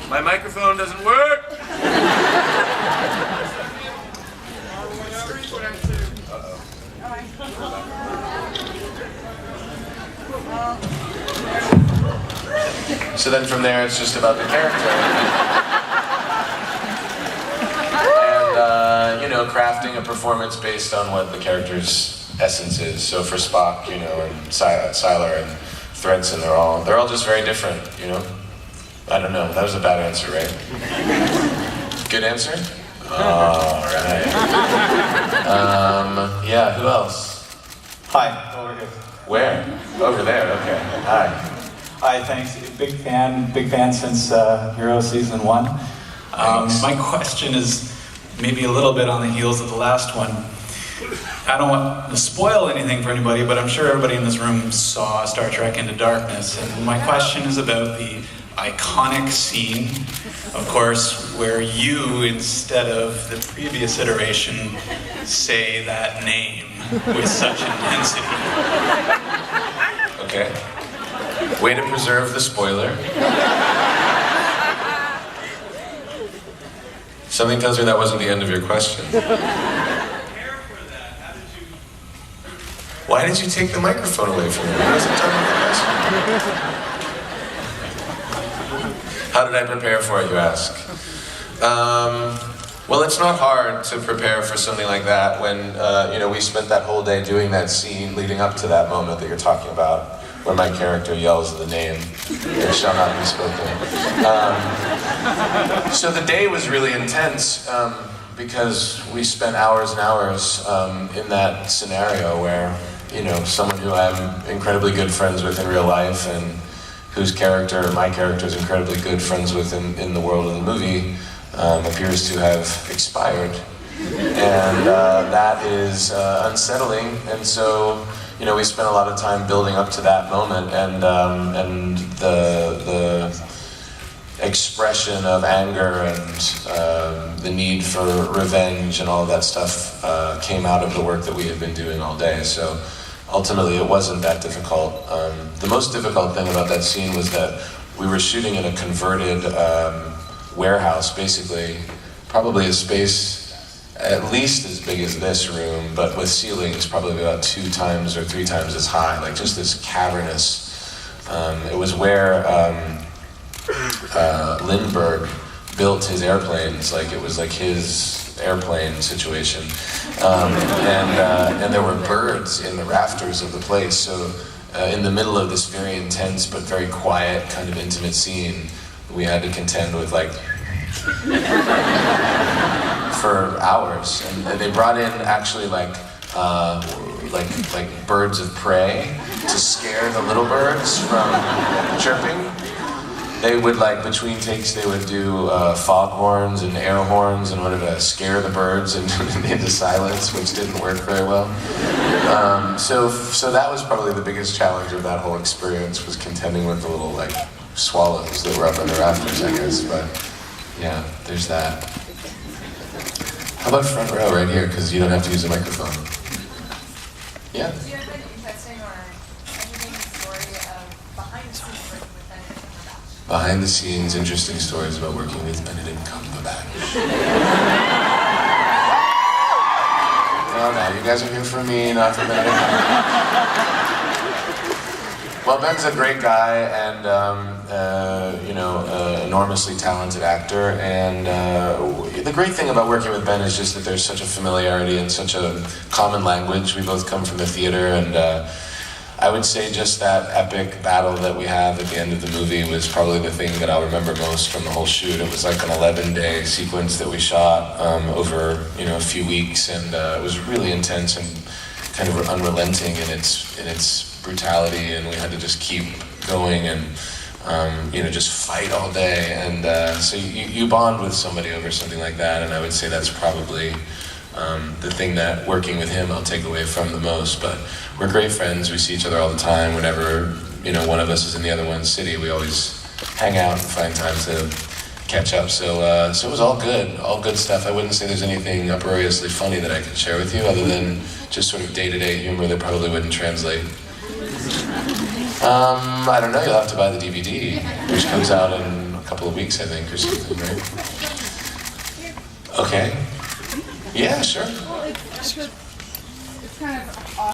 My microphone doesn't work! So then from there, it's just about the character. And, you know, crafting a performance based on what the character's essence is. So for Spock, you know, and Sylar and Thredson, they're all just very different, you know? I don't know, that was a bad answer, right? Good answer? All right. Yeah, who else? Hi, over here. Where? Over there, okay. Hi. Hi, thanks. Big fan since Hero Season 1. My question is maybe a little bit on the heels of the last one. I don't want to spoil anything for anybody, but I'm sure everybody in this room saw Star Trek Into Darkness, and my question is about the iconic scene, of course, where you, instead of the previous iteration, say that name with such intensity. Okay. Way to preserve the spoiler. Something tells me that wasn't the end of your question. Why did you take the microphone away from me? I wasn't done with the question. How did I prepare for it, you ask? Well, it's not hard to prepare for something like that when, you know, we spent that whole day doing that scene leading up to that moment that you're talking about, where my character yells the name, "It shall not be spoken." So the day was really intense because we spent hours and hours in that scenario where, you know, someone who I'm incredibly good friends with in real life and whose character, my character, is incredibly good friends with in the world of the movie, appears to have expired. And that is unsettling. And so, you know, we spent a lot of time building up to that moment, and the expression of anger and the need for revenge and all of that stuff came out of the work that we had been doing all day. So ultimately, it wasn't that difficult. The most difficult thing about that scene was that we were shooting in a converted warehouse, basically, probably a space at least as big as this room, but with ceilings probably about 2 times or 3 times as high, like just this cavernous. It was where Lindbergh built his airplanes, like it was like his airplane situation. And there were birds in the rafters of the place, so in the middle of this very intense but very quiet kind of intimate scene, we had to contend with like for hours, and they brought in actually like birds of prey to scare the little birds from chirping. They would, like, between takes, they would do foghorns and air horns in order to scare the birds into silence, which didn't work very well. So that was probably the biggest challenge of that whole experience, was contending with the little, like, swallows that were up in the rafters, I guess. But yeah, there's that. How about front row right here, because you don't have to use a microphone. Yeah? Do you have an interesting or entertaining story of behind the scenes working with Benedict Cumberbatch? Behind the scenes, interesting stories about working with Benedict Cumberbatch. No, you guys are here for me, not for Benedict. Well, Ben's a great guy and, you know, enormously talented actor. And the great thing about working with Ben is just that there's such a familiarity and such a common language. We both come from the theater, and I would say just that epic battle that we have at the end of the movie was probably the thing that I'll remember most from the whole shoot. It was like an 11-day sequence that we shot over, you know, a few weeks, and it was really intense and kind of unrelenting in its brutality, and we had to just keep going and you know, just fight all day. And so you bond with somebody over something like that, and I would say that's probably the thing that working with him I'll take away from the most. But we're great friends. We see each other all the time. Whenever, you know, one of us is in the other one's city, we always hang out and find time to catch up. So it was all good stuff. I wouldn't say there's anything uproariously funny that I could share with you, other than just sort of day-to-day humor that probably wouldn't translate. I don't know, you'll have to buy the DVD, which comes out in a couple of weeks, I think, or something, right? Okay. Yeah, sure. Well, it's kind of